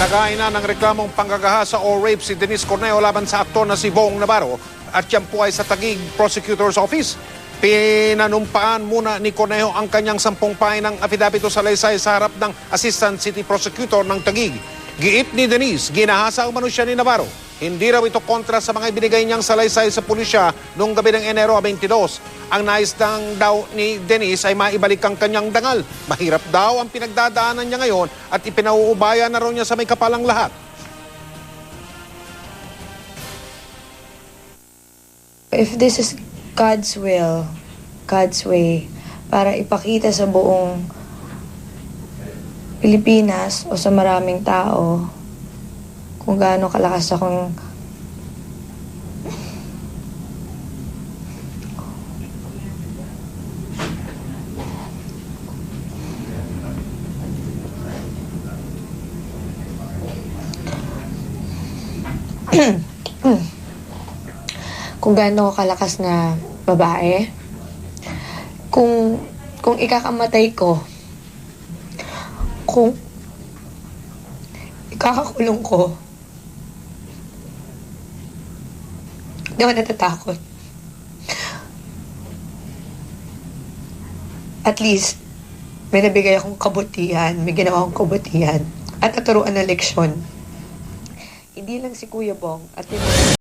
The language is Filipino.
Nagain na ng reklamong panggagahasa o rape si Denise Corneo laban sa aktor na si Bong Navarro at yan po ay sa Taguig Prosecutor's Office. Pinanumpaan muna ni Corneo ang kanyang 10 pahinang affidavit sa salaysay sa harap ng Assistant City Prosecutor ng Taguig. Giit ni Denise, ginahasa umano siya ni Navarro. Hindi raw ito kontra sa mga ibinigay niyang salaysay sa pulisya noong gabi ng Enero 22. Ang nais lang daw ni Denise ay maibalik ang kanyang dangal. Mahirap daw ang pinagdadaanan niya ngayon at ipinauubaya na raw niya sa may kapalang lahat. If this is God's will, God's way, para ipakita sa buong Pilipinas o sa maraming tao kung gaano kalakas akong kung gaano ako kalakas na babae, kung ikakamatay ko, kung ikakakulong ko, hindi ako natatakot. At least, may nabigay akong kabutihan, may ginawa akong kabutihan, at naturuan na leksyon. Hindi lang si Kuya Bong at